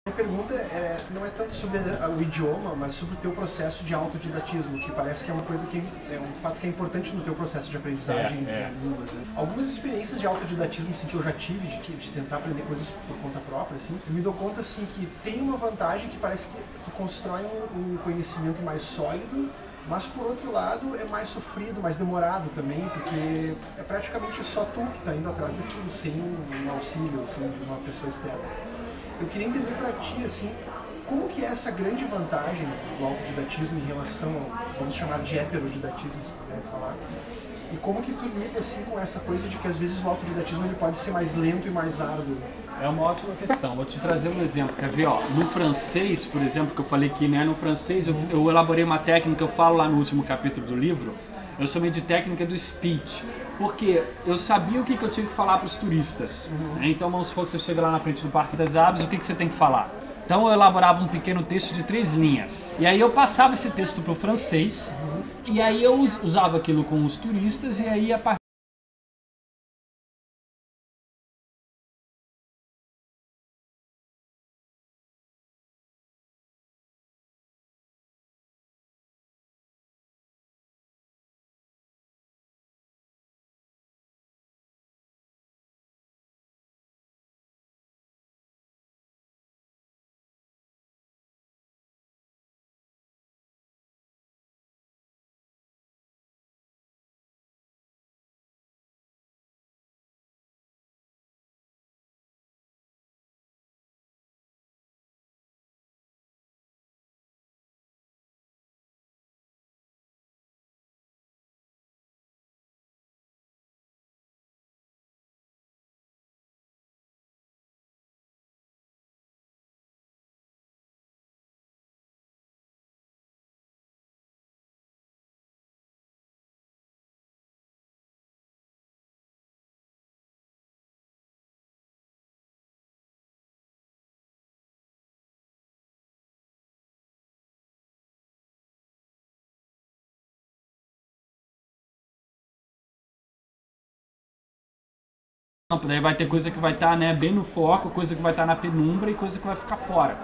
A pergunta não é tanto sobre o idioma, mas sobre o teu processo de autodidatismo, que parece que é uma coisa que é um fato que é importante no teu processo de aprendizagem de línguas. Né? Algumas experiências de autodidatismo assim, que eu já tive, de tentar aprender coisas por conta própria, assim, eu me dou conta assim, que tem uma vantagem que parece que tu constrói um conhecimento mais sólido, mas por outro lado é mais sofrido, mais demorado também, porque é praticamente só tu que está indo atrás daquilo, sem um auxílio assim, de uma pessoa externa. Eu queria entender para ti, assim, como que é essa grande vantagem do autodidatismo em relação ao, vamos chamar de heterodidatismo, se puder falar, e como que tu lida, assim, com essa coisa de que às vezes o autodidatismo ele pode ser mais lento e mais árduo? É uma ótima questão. Vou te trazer um exemplo. Quer ver? Ó, no francês, por exemplo, que eu falei que né, no francês eu elaborei uma técnica, eu falo lá no último capítulo do livro, eu chamei de técnica do speech. Porque eu sabia o que eu tinha que falar para os turistas. Né? Então vamos supor que você chega lá na frente do Parque das Aves, o que você tem que falar? Então eu elaborava um pequeno texto de 3 linhas. E aí eu passava esse texto para o francês, e aí eu usava aquilo com os turistas, e aí a partir daí vai ter coisa que vai estar né, bem no foco, coisa que vai estar na penumbra e coisa que vai ficar fora.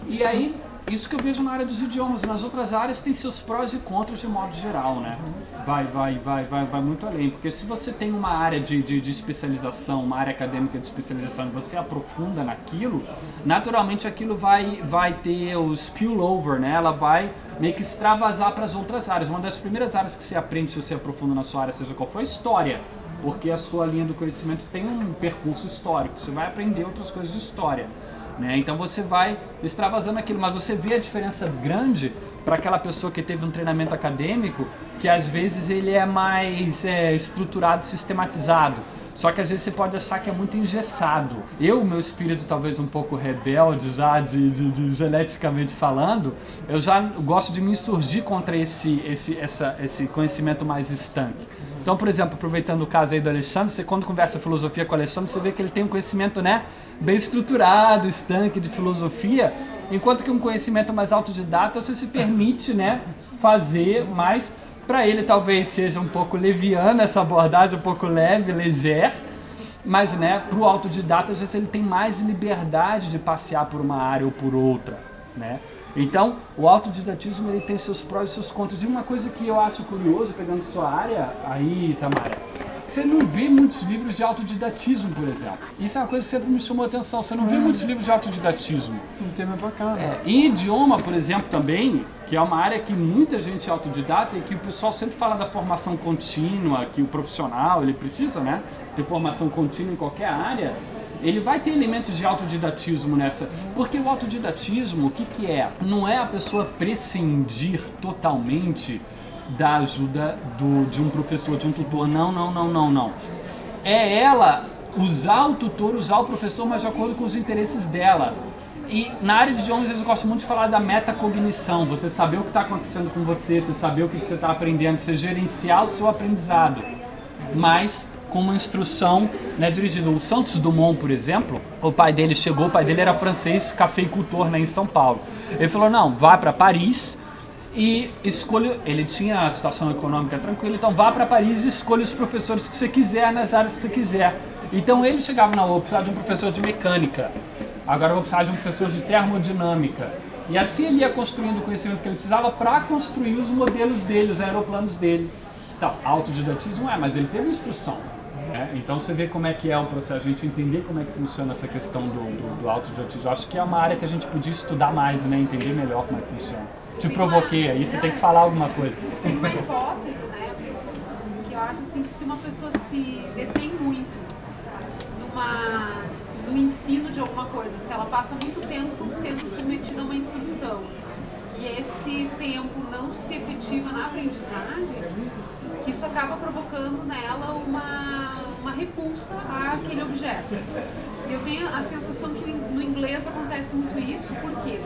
E aí, isso que eu vejo na área dos idiomas. Nas outras áreas tem seus prós e contras de modo geral, né? Vai muito além. Porque se você tem uma área de especialização, uma área acadêmica de especialização e você aprofunda naquilo, naturalmente aquilo vai ter o spillover, né? Ela vai meio que extravasar para as outras áreas. Uma das primeiras áreas que você aprende se você aprofunda na sua área, seja qual for, é história. Porque a sua linha do conhecimento tem um percurso histórico, você vai aprender outras coisas de história, né? Então você vai extravasando aquilo, mas você vê a diferença grande para aquela pessoa que teve um treinamento acadêmico, que às vezes ele é mais estruturado, sistematizado. Só que às vezes você pode achar que é muito engessado. Meu espírito talvez um pouco rebelde já, geneticamente falando, eu já gosto de me insurgir contra esse conhecimento mais estanque. Então, por exemplo, aproveitando o caso aí do Alexandre, você quando conversa filosofia com o Alexandre, você vê que ele tem um conhecimento né, bem estruturado, estanque de filosofia, enquanto que um conhecimento mais autodidata você se permite né, fazer mais. Para ele talvez seja um pouco leviana essa abordagem, um pouco leve, leger, mas né, para o autodidata às vezes ele tem mais liberdade de passear por uma área ou por outra, né? Então, o autodidatismo ele tem seus prós e seus contras. E uma coisa que eu acho curioso, pegando sua área aí, Tamara, você não vê muitos livros de autodidatismo, por exemplo. Isso é uma coisa que sempre me chamou a atenção. Você não vê muitos livros de autodidatismo. Um tema bacana. Em idioma, por exemplo, também, que é uma área que muita gente é autodidata e que o pessoal sempre fala da formação contínua, que o profissional ele precisa né, ter formação contínua em qualquer área. Ele vai ter elementos de autodidatismo nessa, porque o autodidatismo, o que é? Não é a pessoa prescindir totalmente da ajuda de um professor, de um tutor, não. É ela usar o tutor, usar o professor, mas de acordo com os interesses dela. E na área de idiomas, eu gosto muito de falar da metacognição, você saber o que está acontecendo com você, você saber o que você está aprendendo, você gerenciar o seu aprendizado, mas com uma instrução né, dirigida. O Santos Dumont, por exemplo, o pai dele era francês, cafeicultor né, em São Paulo. Ele falou, não, vá para Paris e escolha, ele tinha a situação econômica tranquila, então vá para Paris e escolha os professores que você quiser, nas áreas que você quiser. Então ele chegava na UFO, precisava de um professor de mecânica. agora eu vou precisar de um professor de termodinâmica. E assim ele ia construindo o conhecimento que ele precisava para construir os modelos dele, os aeroplanos dele. Então, autodidatismo mas ele teve instrução. Então você vê como é que é o processo, a gente entender como é que funciona essa questão do autodidatismo. Eu acho que é uma área que a gente podia estudar mais, né? Entender melhor como é que funciona. Te provoquei aí, você tem que falar alguma coisa. Tem uma hipótese, né, que eu acho assim, que se uma pessoa se detém muito no ensino de alguma coisa, se ela passa muito tempo sendo submetida a uma instrução e esse tempo não se efetiva na aprendizagem, que isso acaba provocando nela uma repulsa àquele objeto. E eu tenho a sensação que no inglês acontece muito isso, por quê?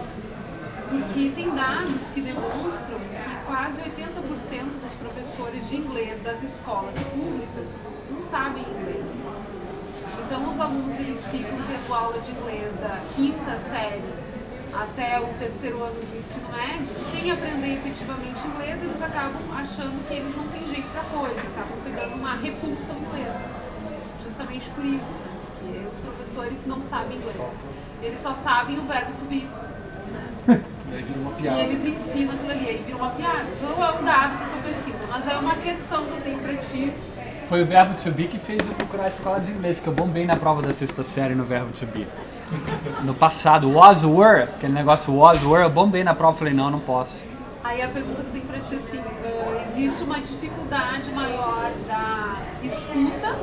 Porque tem dados que demonstram que quase 80% dos professores de inglês das escolas públicas não sabem inglês. Então os alunos eles ficam tendo aula de inglês da 5ª série até o 3º ano do ensino médio, sem aprender efetivamente inglês, eles acabam achando que eles não têm jeito para coisa, acabam pegando uma repulsa ao inglês. Justamente por isso, que os professores não sabem inglês. Eles só sabem o verbo to be. Daí vira uma piada. E eles ensinam aquilo ali, aí vira uma piada. Então é um dado para a pesquisa, mas é uma questão que eu tenho para ti. Foi o verbo to be que fez eu procurar a escola de inglês, que eu bombei na prova da 6ª série no verbo to be. No passado, was, were, aquele negócio was, were, eu bombei na prova e falei, não posso. Aí a pergunta que eu tenho para ti é assim, existe uma dificuldade maior da escuta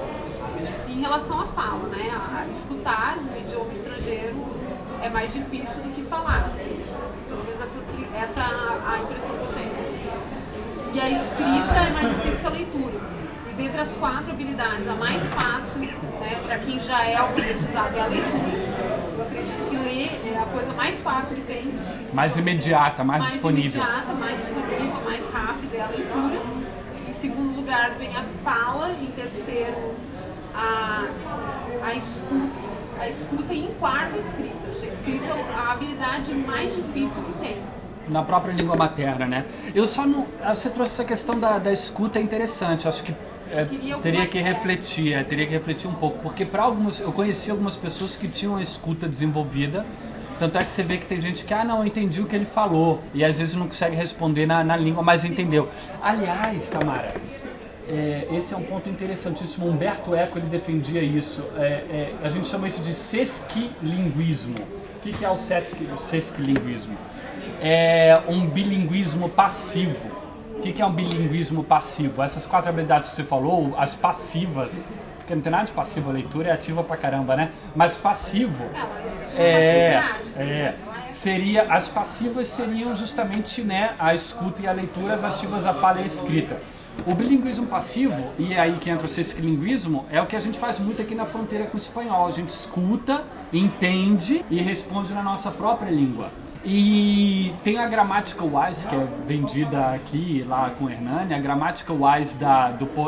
em relação à fala, né? A escutar um idioma estrangeiro é mais difícil do que falar. Pelo menos essa é a impressão que eu tenho. E a escrita é mais difícil que a leitura. E dentre as 4 habilidades, a mais fácil, né, para quem já é alfabetizado, é a leitura. Eu acredito que ler é a coisa mais fácil que tem. Mais imediata, mais disponível. Mais imediata, mais disponível, mais rápida é a leitura. Em segundo lugar vem a fala, em terceiro a escuta. A escuta e em quarto a escrita. A escrita é a habilidade mais difícil que tem. Na própria língua materna, né? Eu só não... Você trouxe essa questão da escuta, é interessante. Acho que teria que refletir um pouco. Porque para alguns... Eu conheci algumas pessoas que tinham a escuta desenvolvida. Tanto é que você vê que tem gente que, não, entendi o que ele falou. E às vezes não consegue responder na língua, mas entendeu. Aliás, Tamara... esse é um ponto interessantíssimo. Humberto Eco ele defendia isso. A gente chama isso de sesquilinguismo. O que é o sesquilinguismo? É um bilinguismo passivo. O que é um bilinguismo passivo? Essas 4 habilidades que você falou, as passivas, porque não tem nada de passiva, a leitura é ativa pra caramba, né? Mas passivo as passivas seriam justamente, né, a escuta e a leitura, as ativas a fala e a escrita. O bilinguismo passivo, e é aí que entra o sesquilinguismo, é o que a gente faz muito aqui na fronteira com o espanhol. A gente escuta, entende e responde na nossa própria língua. E tem a gramática Wise, que é vendida aqui, lá com o Hernani, a gramática Wise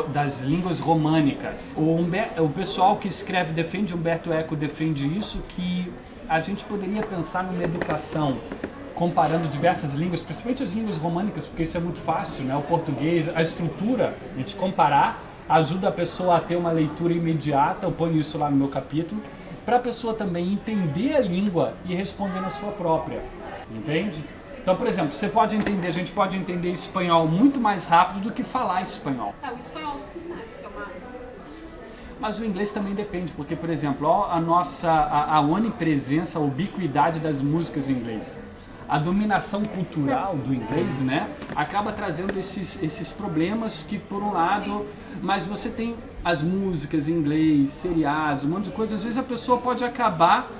das línguas românicas. O pessoal que escreve, Humberto Eco defende isso, que a gente poderia pensar numa educação comparando diversas línguas, principalmente as línguas românicas, porque isso é muito fácil, né? O português, a estrutura, a gente comparar, ajuda a pessoa a ter uma leitura imediata, eu ponho isso lá no meu capítulo, para a pessoa também entender a língua e responder na sua própria, entende? Então, por exemplo, a gente pode entender espanhol muito mais rápido do que falar espanhol. O espanhol sim, né? Mas o inglês também depende, porque, por exemplo, a onipresença, a ubiquidade das músicas em inglês. A dominação cultural do inglês, né, acaba trazendo esses problemas que, por um lado, mas você tem as músicas em inglês, seriados, um monte de coisa, às vezes a pessoa pode acabar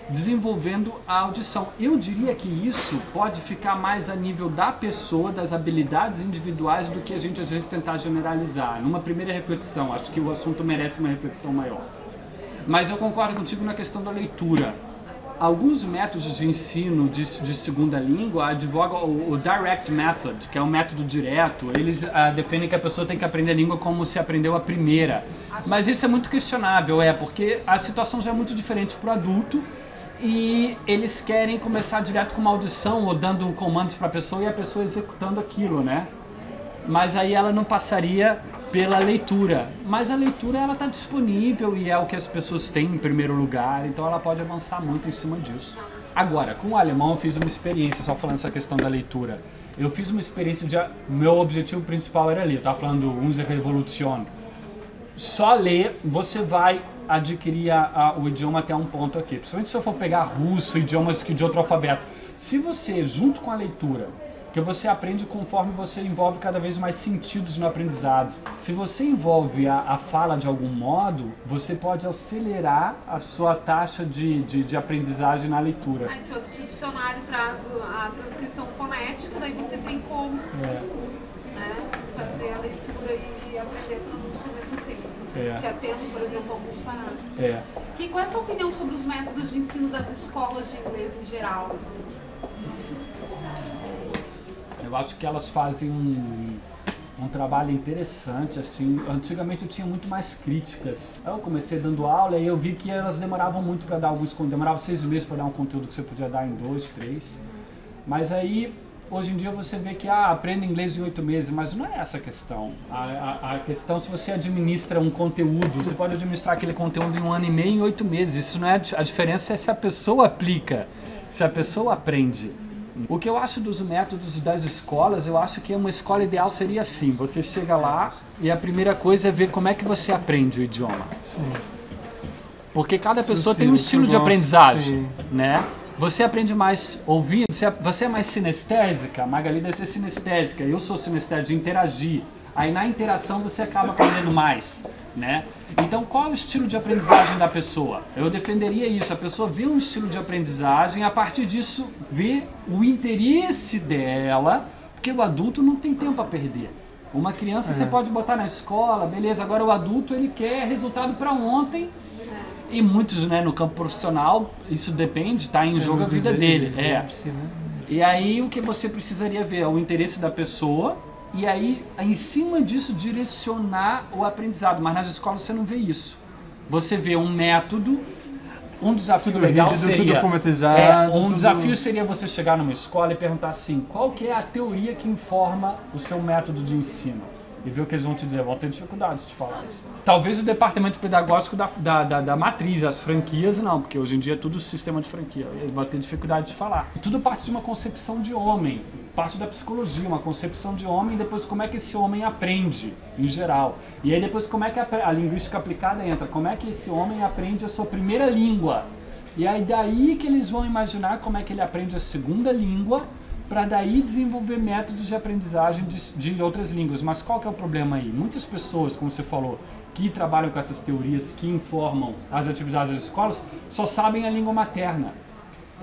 desenvolvendo a audição. Eu diria que isso pode ficar mais a nível da pessoa, das habilidades individuais, do que a gente às vezes tentar generalizar. Numa primeira reflexão, acho que o assunto merece uma reflexão maior. Mas eu concordo contigo na questão da leitura. Alguns métodos de ensino de segunda língua advogam o direct method, que é o método direto. Eles defendem que a pessoa tem que aprender a língua como se aprendeu a primeira. Mas isso é muito questionável, porque a situação já é muito diferente para o adulto e eles querem começar direto com uma audição ou dando comandos para a pessoa e a pessoa executando aquilo, né? Mas aí ela não passaria pela leitura, mas a leitura ela está disponível e é o que as pessoas têm em primeiro lugar, então ela pode avançar muito em cima disso. Agora, com o alemão eu fiz uma experiência, só falando essa questão da leitura, eu fiz uma experiência de... Meu objetivo principal era ali, eu estava falando do Unsere Revolution. Só ler, você vai adquirir o idioma até um ponto aqui, principalmente se eu for pegar russo, idiomas de outro alfabeto. Se você, junto com a leitura, que você aprende conforme você envolve cada vez mais sentidos no aprendizado. Se você envolve a fala de algum modo, você pode acelerar a sua taxa de aprendizagem na leitura. Mas se o dicionário traz a transcrição fonética, daí você tem como né, fazer a leitura e aprender a pronúncia ao mesmo tempo. Se atendo, por exemplo, a alguns parágrafos. Qual é a sua opinião sobre os métodos de ensino das escolas de inglês em geral? Assim? Eu acho que elas fazem um trabalho interessante, assim. Antigamente eu tinha muito mais críticas. Eu comecei dando aula e eu vi que elas demoravam muito para dar alguns conteúdos. Demorava 6 meses para dar um conteúdo que você podia dar em 2, 3. Mas aí, hoje em dia você vê que aprende inglês em 8 meses, mas não é essa a questão. A questão, se você administra um conteúdo, você pode administrar aquele conteúdo em 1 ano e meio, em 8 meses. Isso não é a diferença, é se a pessoa aplica, se a pessoa aprende. O que eu acho dos métodos das escolas, eu acho que uma escola ideal seria assim, você chega lá e a primeira coisa é ver como é que você aprende o idioma. Sim. Porque cada pessoa tem um estilo de aprendizagem, né? Você aprende mais ouvindo, você é mais sinestésica, a Magali deve ser sinestésica, eu sou sinestésica de interagir. Aí na interação você acaba aprendendo mais, né? Então qual é o estilo de aprendizagem da pessoa? Eu defenderia isso, a pessoa vê um estilo de aprendizagem, a partir disso vê o interesse dela, porque o adulto não tem tempo a perder. Uma criança você pode botar na escola, beleza, agora o adulto ele quer resultado para ontem, e muitos, né, no campo profissional, isso depende, tá em jogo a vida dele. E aí o que você precisaria ver é o interesse da pessoa, e aí, em cima disso, direcionar o aprendizado. Mas nas escolas você não vê isso. Você vê um método, um desafio tudo legal rígido, seria... tudo formatizado, desafio seria você chegar numa escola e perguntar assim, qual que é a teoria que informa o seu método de ensino? E ver o que eles vão te dizer, vão ter dificuldades de falar isso. Talvez o departamento pedagógico da matriz, as franquias não, porque hoje em dia é tudo sistema de franquia, eles vão ter dificuldade de falar. E tudo parte de uma concepção de homem, parte da psicologia, uma concepção de homem, e depois como é que esse homem aprende, em geral. E aí depois como é que a linguística aplicada entra, como é que esse homem aprende a sua primeira língua. E aí daí que eles vão imaginar como é que ele aprende a segunda língua, para daí desenvolver métodos de aprendizagem de outras línguas. Mas qual que é o problema aí? Muitas pessoas, como você falou, que trabalham com essas teorias, que informam as atividades das escolas, só sabem a língua materna.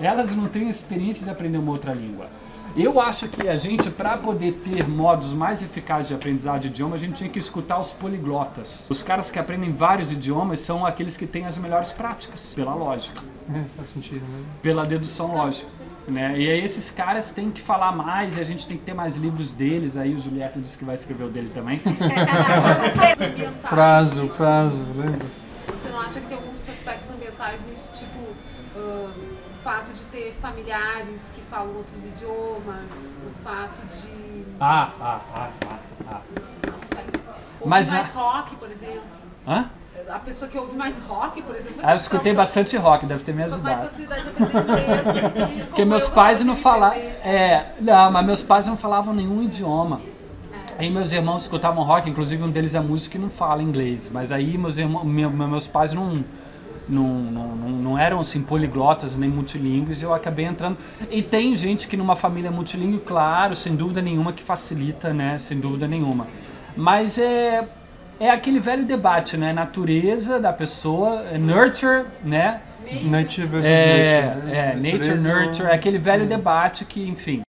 Elas não têm experiência de aprender uma outra língua. Eu acho que a gente, para poder ter modos mais eficazes de aprendizagem de idioma, a gente tinha que escutar os poliglotas. Os caras que aprendem vários idiomas são aqueles que têm as melhores práticas, pela lógica. Faz sentido, né? Pela dedução lógica. Né? E aí esses caras têm que falar mais e a gente tem que ter mais livros deles. Aí o Julieta disse que vai escrever o dele também. prazo, lembra? Você não acha que tem alguns aspectos ambientais nisso, tipo o fato de ter familiares que falam outros idiomas, o fato de... Mas mais rock, por exemplo. Hã? A pessoa que ouve mais rock, por exemplo... Eu escutei bastante rock, deve ter me ajudado. Mais facilidade de aprender inglês. Porque meus pais não falavam... Não, mas meus pais não falavam nenhum idioma. Aí meus irmãos escutavam rock, inclusive um deles é músico que não fala inglês. Mas aí meus pais não eram assim poliglotas nem multilingües, e eu acabei entrando. E tem gente que numa família multilingüe, claro, sem dúvida nenhuma, que facilita, né? Sem dúvida nenhuma. Mas é aquele velho debate, né? Natureza da pessoa, nurture, né? Nature versus nature. Nature, nurture, é aquele velho debate que, enfim...